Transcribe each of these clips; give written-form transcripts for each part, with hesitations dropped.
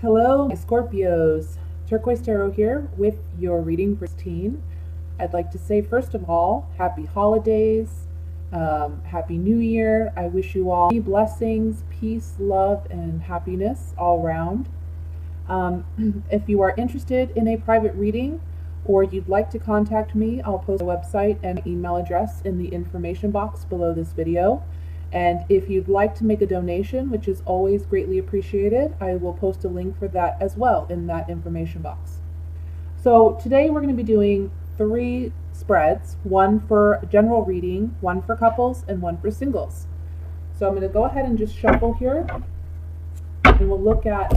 Hello, Scorpios. Turquoise Tarot here with your reading for 16. I'd like to say, first of all, happy holidays, happy new year. I wish you all blessings, peace, love, and happiness all around. If you are interested in a private reading or you'd like to contact me, I'll post a website and email address in the information box below this video. And if you'd like to make a donation, which is always greatly appreciated, I will post a link for that as well in that information box. So today we're going to be doing 3 spreads, one for general reading, one for couples, and one for singles. So I'm going to go ahead and just shuffle here, and we'll look at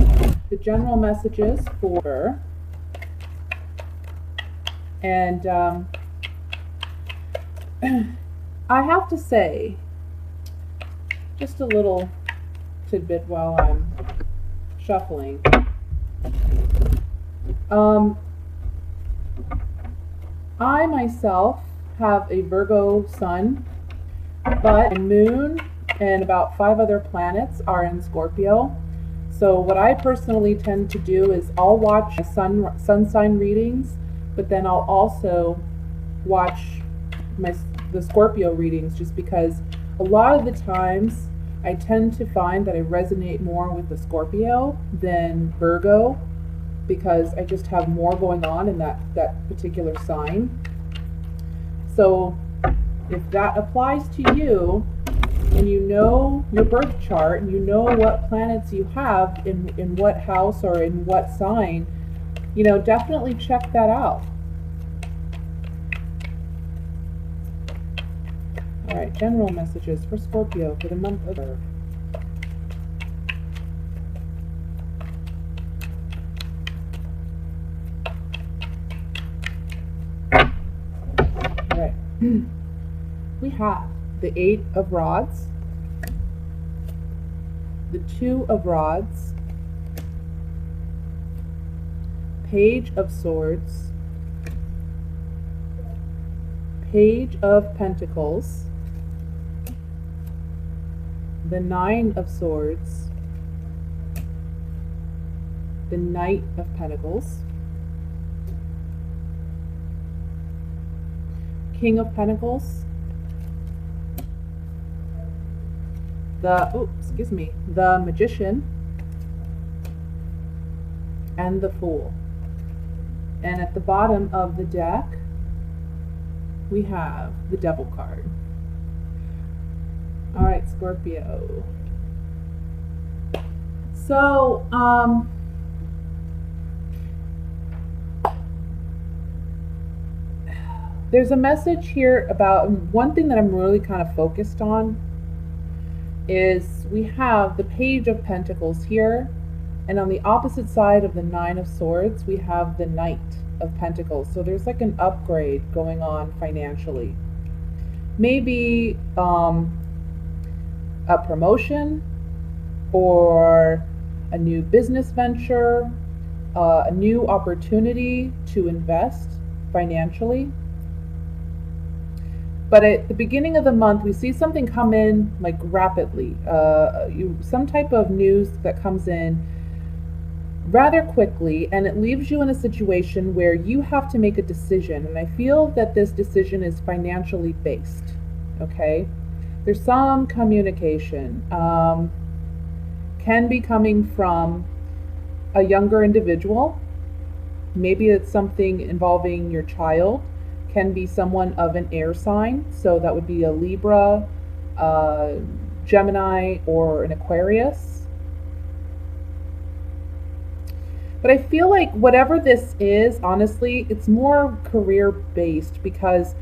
the general messages for, and I have to say, just a little tidbit while I'm shuffling. I myself have a Virgo sun, but my moon and about 5 other planets are in Scorpio. So what I personally tend to do is I'll watch sun sign readings, but then I'll also watch the Scorpio readings, just because a lot of the times I tend to find that I resonate more with the Scorpio than Virgo, because I just have more going on in that particular sign. So if that applies to you, and you know your birth chart, and you know what planets you have in what house or in what sign, definitely check that out. All right, general messages for Scorpio for the month of Earth. All right, we have the 8 of Rods, the 2 of Rods, Page of Swords, Page of Pentacles, the 9 of Swords, the Knight of Pentacles, King of Pentacles, the Magician, and the Fool. And at the bottom of the deck, we have the Devil card. All right, Scorpio. So, there's a message here about one thing that I'm really kind of focused on is we have the Page of Pentacles here, and on the opposite side of the 9 of Swords, we have the Knight of Pentacles. So there's like an upgrade going on financially. Maybe a promotion, or a new business venture, a new opportunity to invest financially. But at the beginning of the month, we see something come in like rapidly, some type of news that comes in rather quickly, and it leaves you in a situation where you have to make a decision. And I feel that this decision is financially based, okay? There's some communication, can be coming from a younger individual. Maybe it's something involving your child. Can be someone of an air sign, so that would be a Libra, Gemini, or an Aquarius. But I feel like whatever this is, honestly, it's more career based, because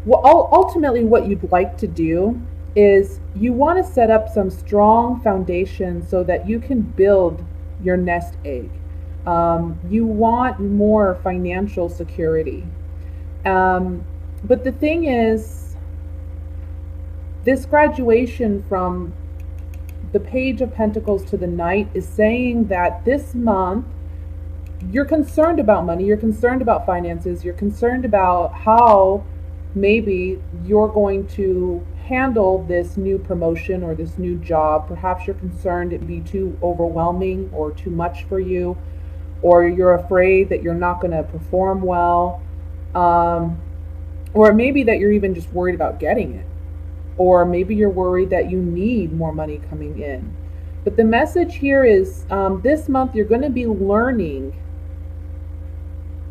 ultimately what you'd like to do is you want to set up some strong foundation so that you can build your nest egg. You want more financial security. But the thing is, this graduation from the Page of Pentacles to the Knight is saying that this month you're concerned about money, you're concerned about finances, you're concerned about how maybe you're going to handle this new promotion or this new job. Perhaps you're concerned it be too overwhelming or too much for you, or you're afraid that you're not going to perform well, or maybe that you're even just worried about getting it, or maybe you're worried that you need more money coming in. But the message here is this month you're going to be learning,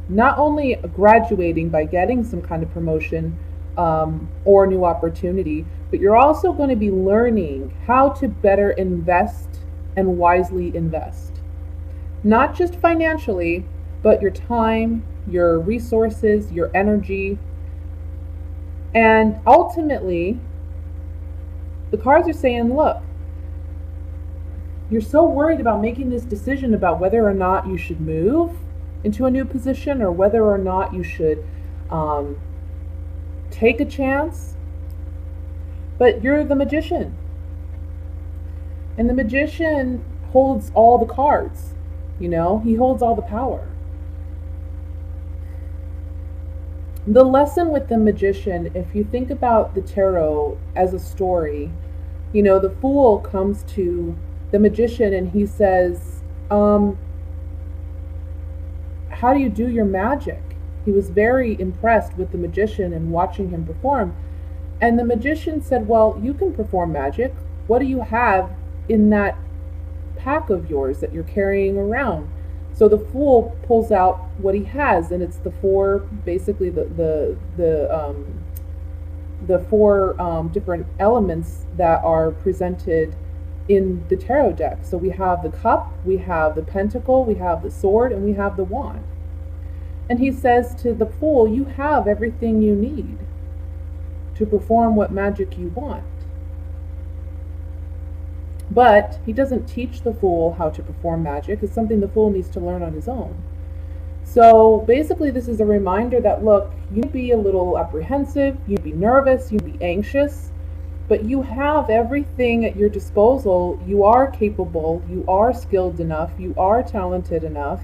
not only graduating by getting some kind of promotion or new opportunity, but you're also going to be learning how to better invest and wisely invest. Not just financially, but your time, your resources, your energy. And ultimately, the cards are saying, look, you're so worried about making this decision about whether or not you should move into a new position or whether or not you should take a chance. But you're the magician. And the magician holds all the cards. You know, he holds all the power. The lesson with the magician, if you think about the tarot as a story, you know, the fool comes to the magician and he says, how do you do your magic? He was very impressed with the magician and watching him perform. And the magician said, well, you can perform magic. What do you have in that pack of yours that you're carrying around? So the fool pulls out what he has, and it's the four, basically the four different elements that are presented in the tarot deck. So we have the cup, we have the pentacle, we have the sword, and we have the wand. And he says to the fool, you have everything you need to perform what magic you want. But he doesn't teach the fool how to perform magic. It's something the fool needs to learn on his own. So basically this is a reminder that, look, you may be a little apprehensive, you'd be nervous, you'd be anxious, but you have everything at your disposal. You are capable, you are skilled enough, you are talented enough,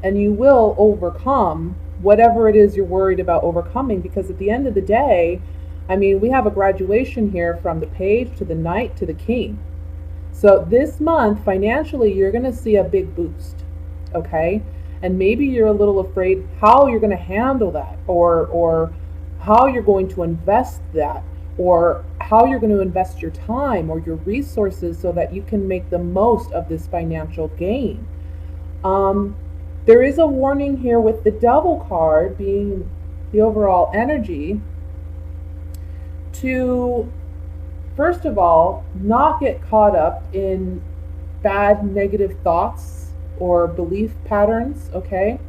and you will overcome whatever it is you're worried about overcoming, because at the end of the day, I mean, we have a graduation here from the page to the knight to the king. So this month, financially, you're going to see a big boost, okay? And maybe you're a little afraid how you're going to handle that, or how you're going to invest that, or how you're going to invest your time or your resources so that you can make the most of this financial gain. There is a warning here with the Devil card being the overall energy to, first of all, not get caught up in bad negative thoughts or belief patterns, okay?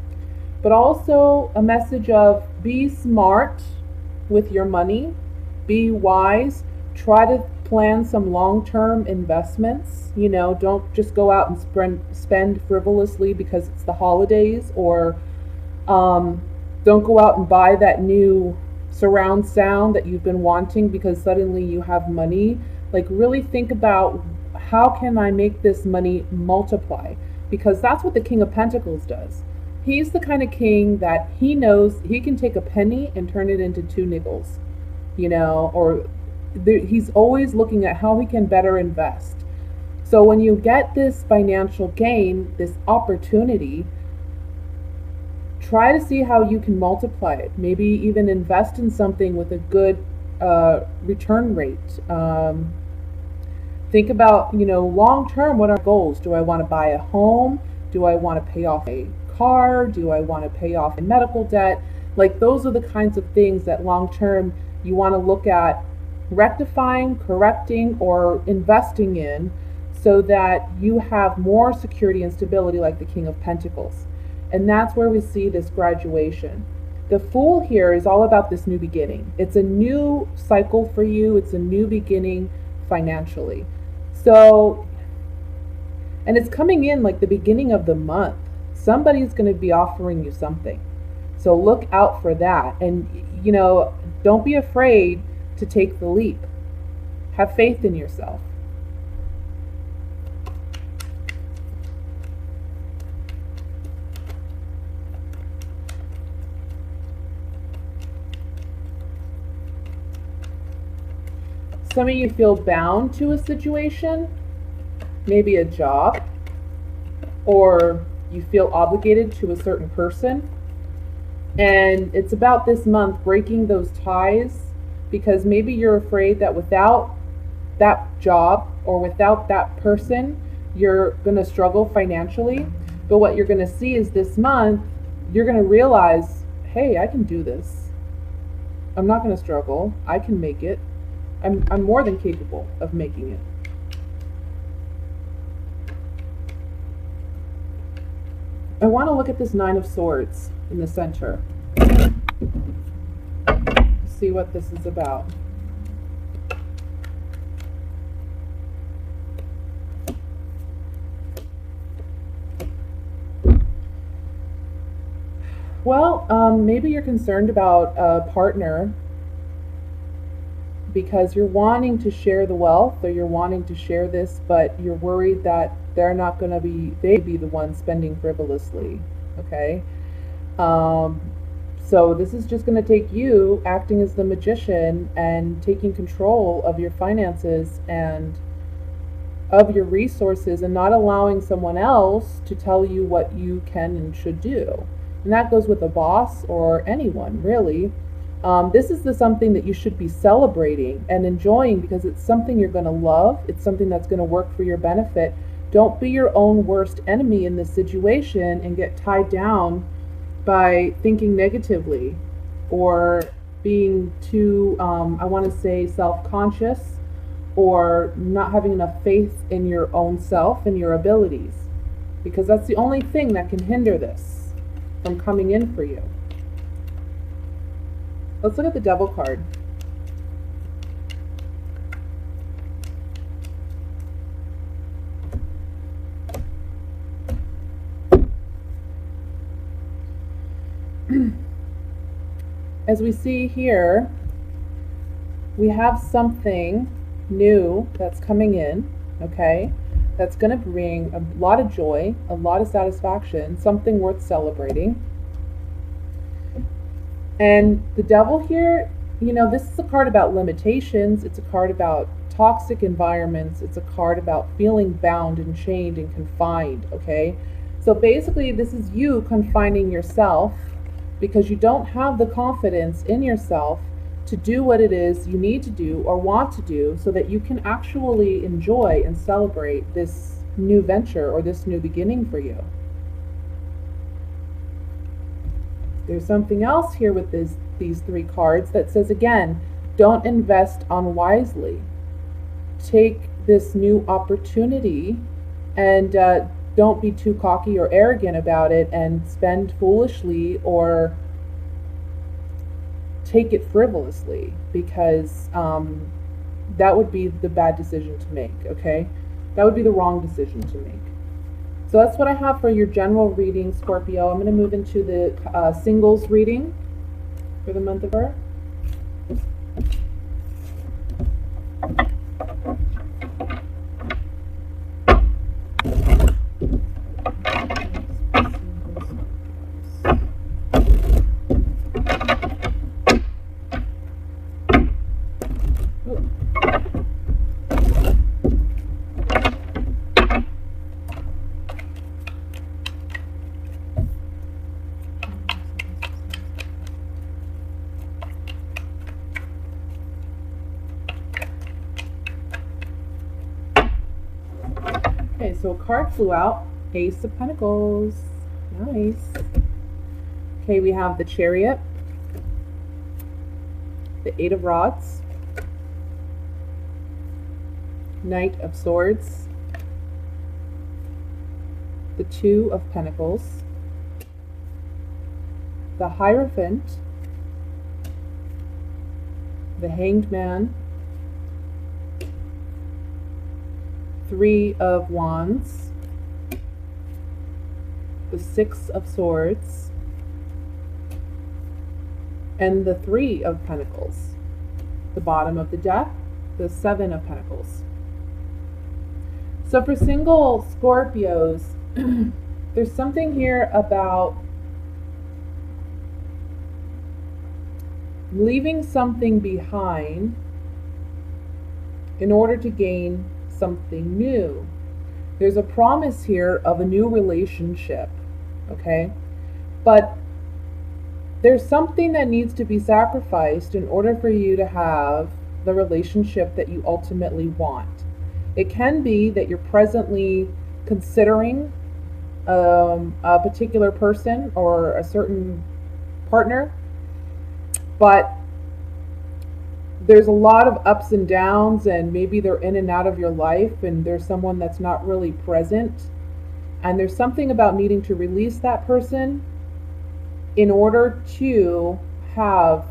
But also a message of be smart with your money, be wise, try to plan some long-term investments. You know, don't just go out and spend frivolously because it's the holidays, or don't go out and buy that new surround sound that you've been wanting because suddenly you have money. Like, really think about, how can I make this money multiply? Because that's what the King of Pentacles does. He's the kind of king that he knows he can take a penny and turn it into 2 nickels, you know, or he's always looking at how he can better invest. So when you get this financial gain, this opportunity, try to see how you can multiply it. Maybe even invest in something with a good return rate. Think about, you know, long term, what are goals? Do I want to buy a home? Do I want to pay off a car? Do I want to pay off a medical debt? Like, those are the kinds of things that long term you want to look at rectifying, correcting, or investing in, so that you have more security and stability, like the King of Pentacles. And that's where we see this graduation. The Fool here is all about this new beginning. It's a new cycle for you. It's a new beginning financially. So, and it's coming in like the beginning of the month. Somebody's going to be offering you something. So look out for that. And, you know, don't be afraid to take the leap. Have faith in yourself. Some of you feel bound to a situation, maybe a job, or you feel obligated to a certain person. And it's about this month breaking those ties, because maybe you're afraid that without that job or without that person, you're going to struggle financially. But what you're going to see is this month, you're going to realize, hey, I can do this. I'm not going to struggle. I can make it. I'm more than capable of making it. I want to look at this Nine of Swords in the center. See what this is about. Well, maybe you're concerned about a partner because you're wanting to share the wealth, or you're wanting to share this, but you're worried that they're not going to be the ones spending frivolously. Okay? So this is just going to take you acting as the magician and taking control of your finances and of your resources, and not allowing someone else to tell you what you can and should do. And that goes with a boss or anyone, really. This is something that you should be celebrating and enjoying, because it's something you're going to love. It's something that's going to work for your benefit. Don't be your own worst enemy in this situation and get tied down by thinking negatively or being too, I want to say, self-conscious, or not having enough faith in your own self and your abilities, because that's the only thing that can hinder this from coming in for you. Let's look at the Devil card. As we see here, we have something new that's coming in, okay? That's going to bring a lot of joy, a lot of satisfaction, something worth celebrating. And the Devil here, you know, this is a card about limitations. It's a card about toxic environments. It's a card about feeling bound and chained and confined, okay? So basically, this is you confining yourself because you don't have the confidence in yourself to do what it is you need to do or want to do, so that you can actually enjoy and celebrate this new venture or this new beginning for you. There's something else here with these three cards that says, again, don't invest unwisely. Take this new opportunity and don't be too cocky or arrogant about it and spend foolishly or take it frivolously, because that would be the bad decision to make, okay? That would be the wrong decision to make. So that's what I have for your general reading, Scorpio. I'm going to move into the singles reading for the month of Earth. Okay, so a card flew out, Ace of Pentacles. Nice. Okay, we have the Chariot, the Eight of Rods, Knight of Swords, the Two of Pentacles, the Hierophant, the Hanged Man, Three of Wands, the Six of Swords, and the Three of Pentacles. The bottom of the deck, the Seven of Pentacles. So for single Scorpios, there's something here about leaving something behind in order to gain something new. There's a promise here of a new relationship, okay? But there's something that needs to be sacrificed in order for you to have the relationship that you ultimately want. It can be that you're presently considering a particular person or a certain partner, but there's a lot of ups and downs, and maybe they're in and out of your life, and there's someone that's not really present, and there's something about needing to release that person in order to have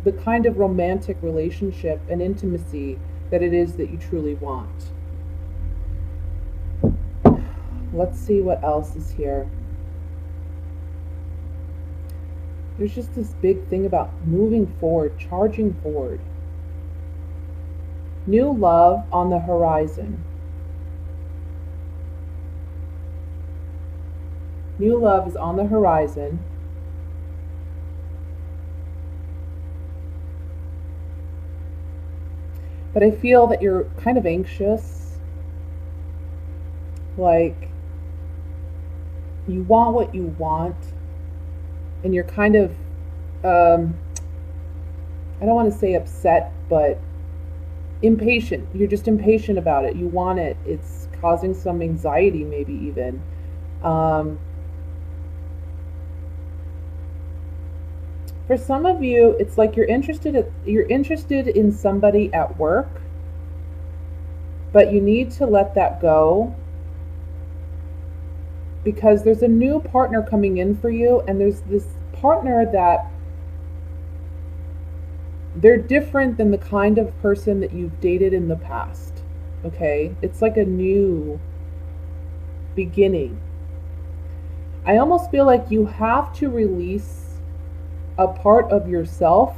the kind of romantic relationship and intimacy that it is that you truly want. Let's see what else is here. There's just this big thing about moving forward, charging forward. New love on the horizon. New love is on the horizon. But I feel that you're kind of anxious. Like, you want what you want, and you're kind of, I don't want to say upset, but impatient. You're just impatient about it. You want it. It's causing some anxiety, maybe even. For some of you, it's like you're interested in somebody at work, but you need to let that go because there's a new partner coming in for you, and there's this partner that they're different than the kind of person that you've dated in the past. Okay? It's like a new beginning. I almost feel like you have to release a part of yourself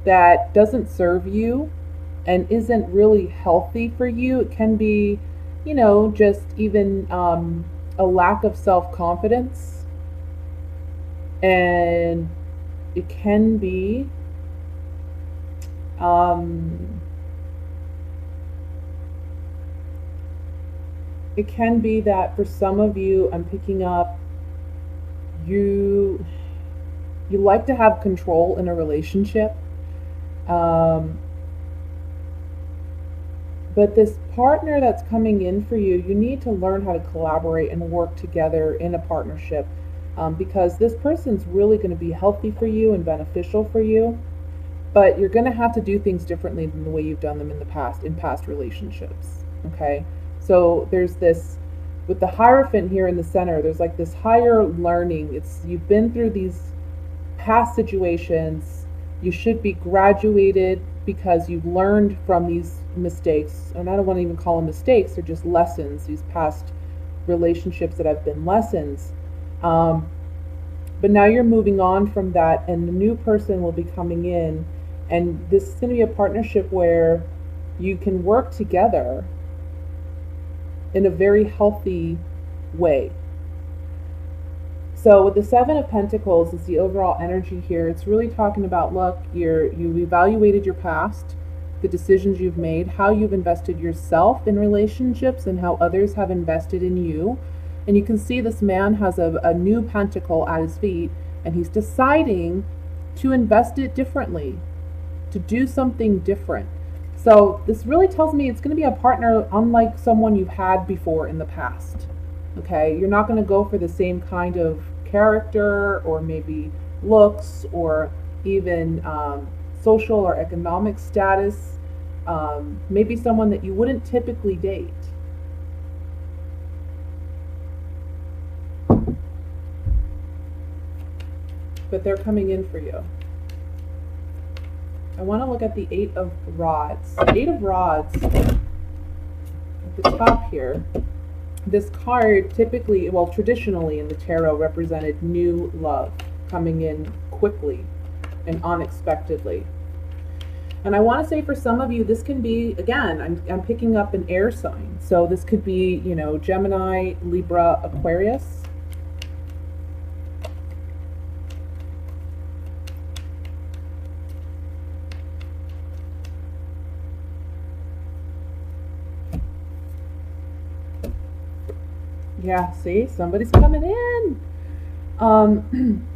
that doesn't serve you and isn't really healthy for you. It can be, just even a lack of self-confidence, and it can be that for some of you, I'm picking up, you like to have control in a relationship, but this partner that's coming in for you, you need to learn how to collaborate and work together in a partnership, because this person's really going to be healthy for you and beneficial for you, but you're going to have to do things differently than the way you've done them in the past, in past relationships. Okay, so there's this, with the Hierophant here in the center, there's like this higher learning. You've been through these past situations. You should be graduated because you've learned from these mistakes, and I don't want to even call them mistakes, they're just lessons, these past relationships that have been lessons, but now you're moving on from that, and the new person will be coming in, and this is going to be a partnership where you can work together in a very healthy way. So with the Seven of Pentacles is the overall energy here. It's really talking about, look, you've evaluated your past, the decisions you've made, how you've invested yourself in relationships, and how others have invested in you. And you can see this man has a new pentacle at his feet, and he's deciding to invest it differently, to do something different. So this really tells me it's going to be a partner unlike someone you've had before in the past. Okay, you're not going to go for the same kind of character or maybe looks or even social or economic status. Maybe someone that you wouldn't typically date. But they're coming in for you. I want to look at the Eight of Rods. The Eight of Rods at the top here. This card typically, well, traditionally in the tarot, represented new love coming in quickly and unexpectedly. And I want to say for some of you, this can be, again, I'm picking up an air sign. So this could be, Gemini, Libra, Aquarius. Yeah, see, somebody's coming in. Um,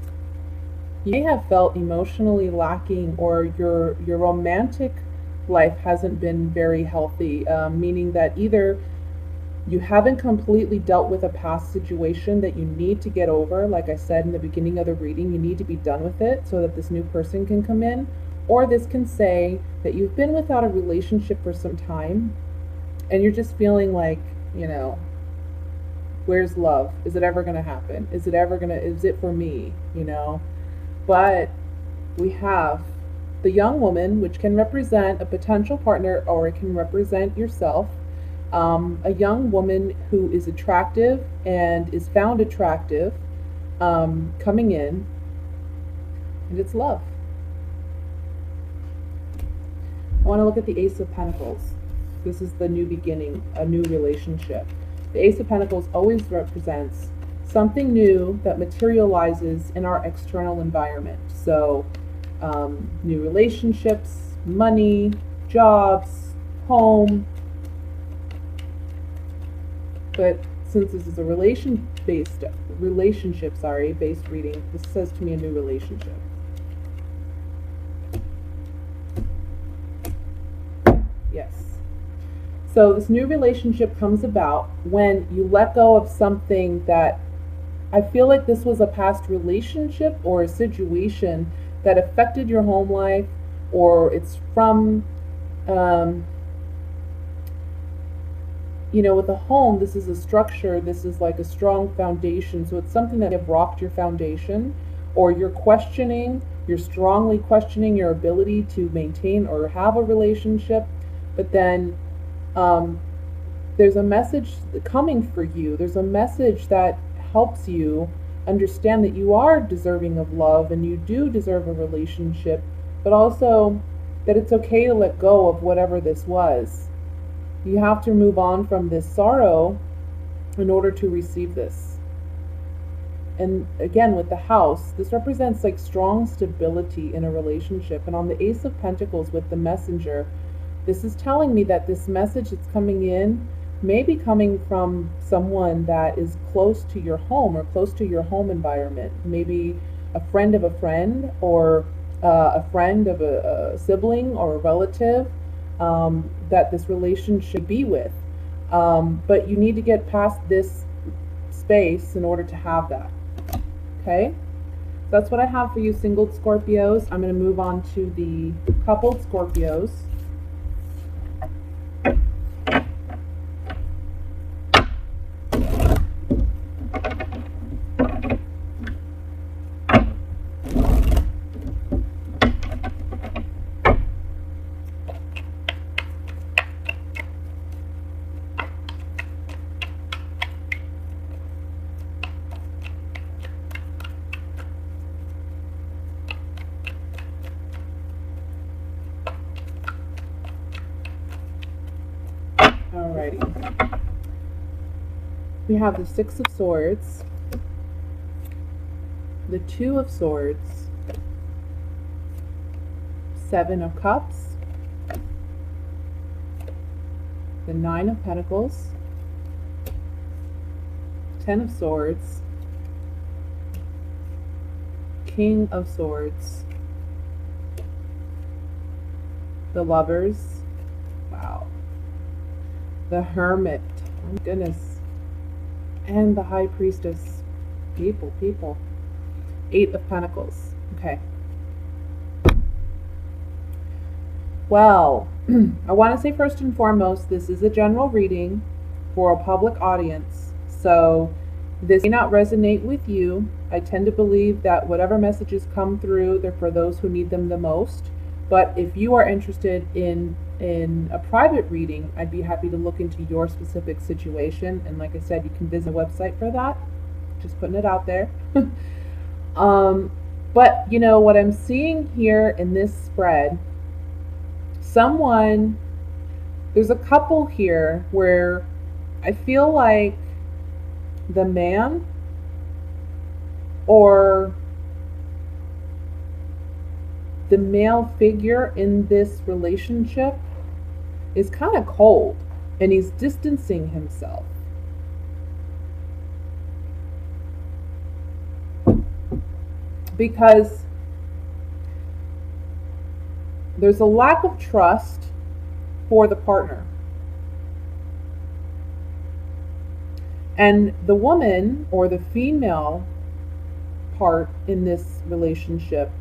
you may have felt emotionally lacking, or your romantic life hasn't been very healthy, meaning that either you haven't completely dealt with a past situation that you need to get over. Like I said in the beginning of the reading, you need to be done with it so that this new person can come in. Or this can say that you've been without a relationship for some time and you're just feeling like, where's love? Is it ever going to happen? Is it for me? But we have the young woman, which can represent a potential partner or it can represent yourself. A young woman who is attractive and is found attractive, coming in, and it's love. I want to look at the Ace of Pentacles. This is the new beginning, a new relationship. The Ace of Pentacles always represents something new that materializes in our external environment. So, new relationships, money, jobs, home. But since this is a relationship based reading, this says to me a new relationship. Yes. So this new relationship comes about when you let go of something that I feel like this was a past relationship or a situation that affected your home life, or it's from, with a home, this is a structure, this is like a strong foundation. So it's something that have rocked your foundation, or you're strongly questioning your ability to maintain or have a relationship. But then there's a message coming for you. There's a message that helps you understand that you are deserving of love and you do deserve a relationship, but also that it's okay to let go of whatever this was. You have to move on from this sorrow in order to receive this. And again, with the House, this represents like strong stability in a relationship. And on the Ace of Pentacles with the Messenger, this is telling me that this message that's coming in may be coming from someone that is close to your home or close to your home environment. Maybe a friend of a friend, or a friend of a sibling or a relative that this relationship should be with. But you need to get past this space in order to have that. Okay? That's what I have for you, single Scorpios. I'm going to move on to the coupled Scorpios. Alrighty. We have the Six of Swords, the Two of Swords, Seven of Cups, the Nine of Pentacles, Ten of Swords, King of Swords, the Lovers, wow, the Hermit, oh my goodness, and the High Priestess. People. Eight of Pentacles. Okay. Well, I want to say first and foremost, this is a general reading for a public audience. So this may not resonate with you. I tend to believe that whatever messages come through, they're for those who need them the most. But if you are interested in a private reading, I'd be happy to look into your specific situation. And like I said, you can visit a website for that. Just putting it out there. But what I'm seeing here in this spread, there's a couple here where I feel like the man or the male figure in this relationship is kind of cold and he's distancing himself. because there's a lack of trust for the partner. And the woman, or the female part in this relationship,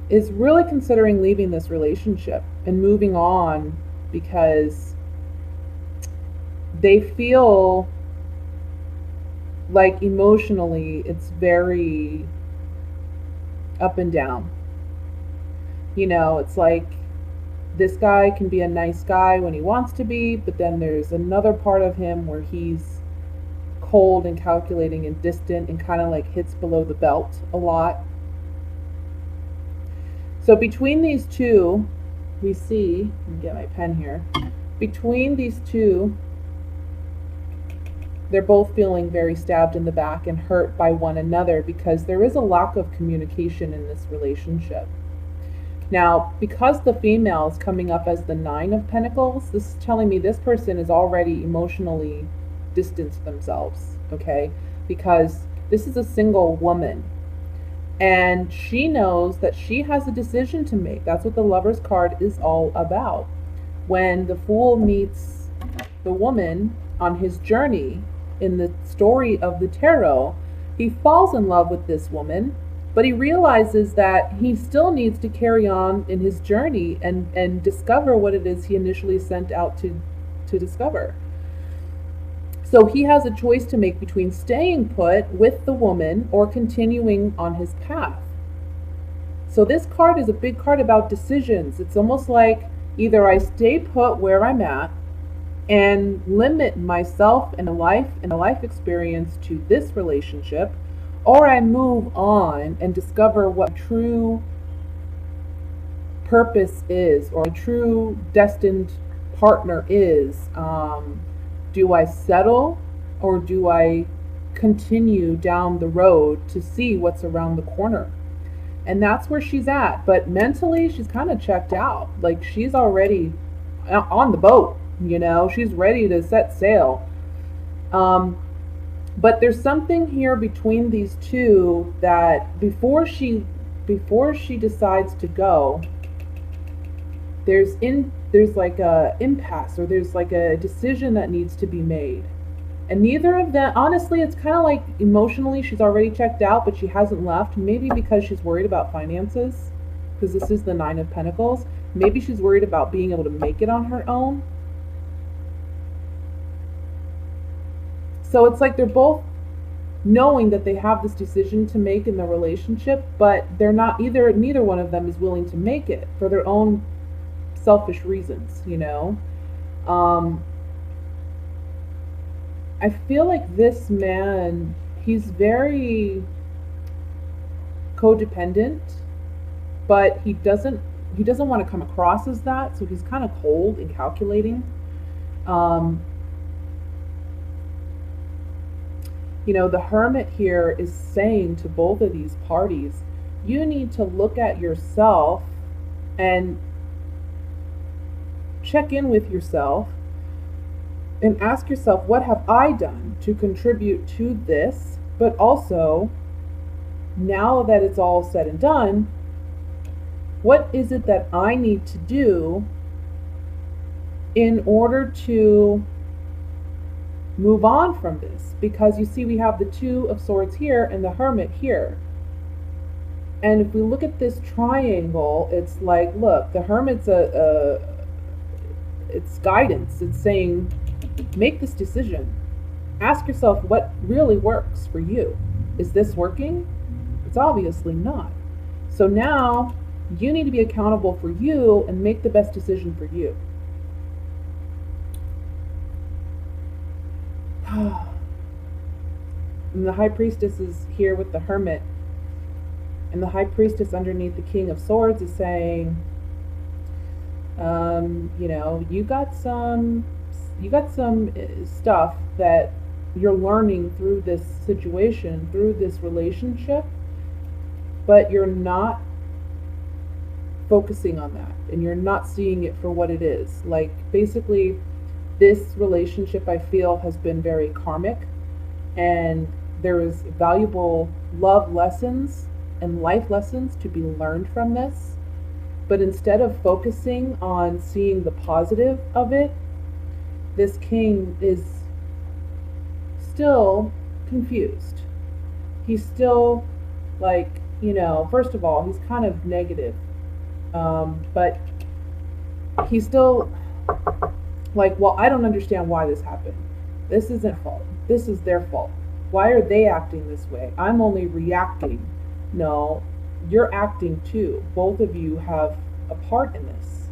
is really considering leaving this relationship and moving on because they feel like emotionally it's very up and down. You know, it's like this guy can be a nice guy when he wants to be, but then there's another part of him where he's cold and calculating and distant and kind of like hits below the belt a lot. So between these two, we see, let me get my pen here, between these two, they're both feeling very stabbed in the back and hurt by one another because there is a lack of communication in this relationship. Now, because the female is coming up as the 9 of Pentacles, this is telling me this person is already emotionally distanced themselves, okay? Because this is a single woman. And she knows that she has a decision to make. That's what the Lover's card is all about. When the Fool meets the woman on his journey in the story of the tarot, he falls in love with this woman, but he realizes that he still needs to carry on in his journey and discover what it is he initially sent out to discover. So he has a choice to make between staying put with the woman or continuing on his path. So this card is a big card about decisions. It's almost like either I stay put where I'm at and limit myself and a life experience to this relationship, or I move on and discover what true purpose is, or a true destined partner is. Do I settle, or do I continue down the road to see what's around the corner? And that's where she's at. But mentally, she's kind of checked out. Like, she's already on the boat, you know? She's ready to set sail. But there's something here between these two that before she decides to go, there's like a impasse, or there's like a decision that needs to be made. And neither of them, honestly, it's kind of like emotionally she's already checked out, but she hasn't left. Maybe because she's worried about finances, because this is the 9 of Pentacles. Maybe she's worried about being able to make it on her own. So it's like they're both knowing that they have this decision to make in the relationship, but they're not, neither one of them is willing to make it for their own selfish reasons, you know. I feel like this man, he's very codependent, but he doesn't want to come across as that, so he's kind of cold and calculating. You know, the Hermit here is saying to both of these parties, you need to look at yourself and check in with yourself and ask yourself, what have I done to contribute to this? But also, now that it's all said and done, what is it that I need to do in order to move on from this? Because you see, we have the 2 of Swords here and the Hermit here. And if we look at this triangle, it's like, look, the Hermit's it's guidance. It's saying, make this decision. Ask yourself what really works for you. Is this working? It's obviously not. So now you need to be accountable for you and make the best decision for you. And the High Priestess is here with the Hermit. And the High Priestess underneath the King of Swords is saying, you know, you got some stuff that you're learning through this situation, through this relationship, but you're not focusing on that, and you're not seeing it for what it is. Like, basically, this relationship, I feel, has been very karmic, and there is valuable love lessons and life lessons to be learned from this. But instead of focusing on seeing the positive of it, this king is still confused. He's still like, first of all, he's kind of negative. But he's still like, well, I don't understand why this happened. This isn't fault. This is their fault. Why are they acting this way? I'm only reacting. No, you're acting too. Both of you have a part in this.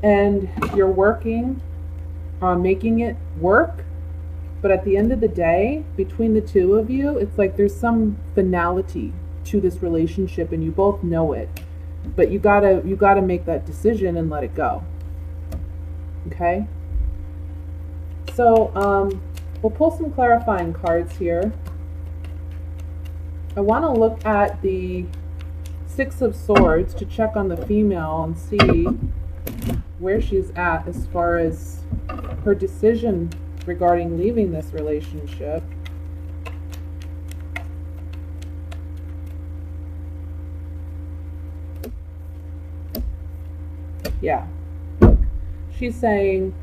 And you're working on making it work, but at the end of the day, between the two of you, it's like there's some finality to this relationship and you both know it. But you gotta make that decision and let it go. Okay? So we'll pull some clarifying cards here. I want to look at the Six of Swords to check on the female and see where she's at as far as her decision regarding leaving this relationship. Yeah. Look, she's saying,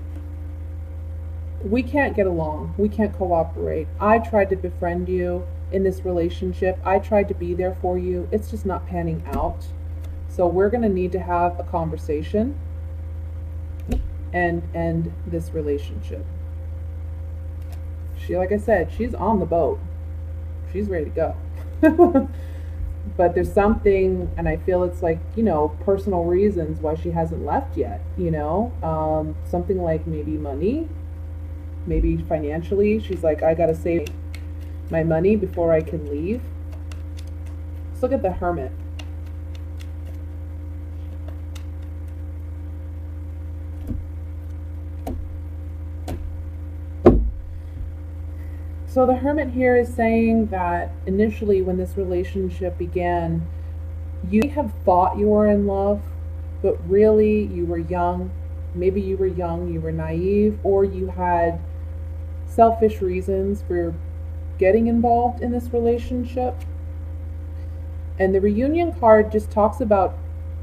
we can't get along. We can't cooperate. I tried to befriend you in this relationship. I tried to be there for you. It's just not panning out. So we're going to need to have a conversation and end this relationship. She, like I said, she's on the boat. She's ready to go. But there's something, and I feel it's like, personal reasons why she hasn't left yet, something like maybe money, maybe financially. She's like, I gotta save my money before I can leave. Let's look at the Hermit. So the Hermit here is saying that initially when this relationship began, you have thought you were in love, but really you were young. Maybe you were young, you were naive, or you had selfish reasons for getting involved in this relationship. And the reunion card just talks about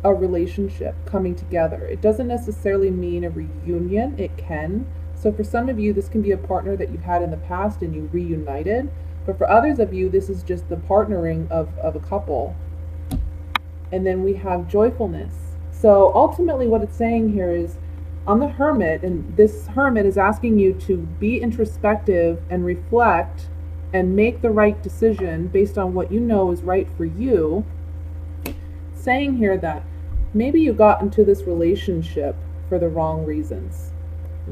a relationship coming together. It doesn't necessarily mean a reunion. It can. So for some of you, this can be a partner that you've had in the past and you reunited. But for others of you, this is just the partnering of a couple. And then we have joyfulness. So ultimately what it's saying here is, on the Hermit, and this Hermit is asking you to be introspective and reflect and make the right decision based on what you know is right for you. Saying here that maybe you got into this relationship for the wrong reasons.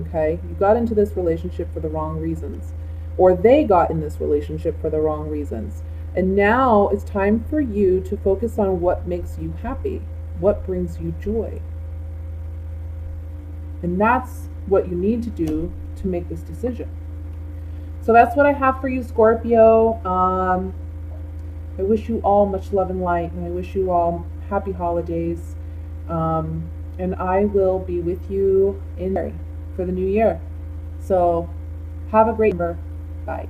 Okay, you got into this relationship for the wrong reasons, or they got in this relationship for the wrong reasons. And now it's time for you to focus on what makes you happy, what brings you joy. And that's what you need to do to make this decision. So that's what I have for you, Scorpio. I wish you all much love and light, and I wish you all happy holidays. And I will be with you in January for the new year. So have a great number. Bye.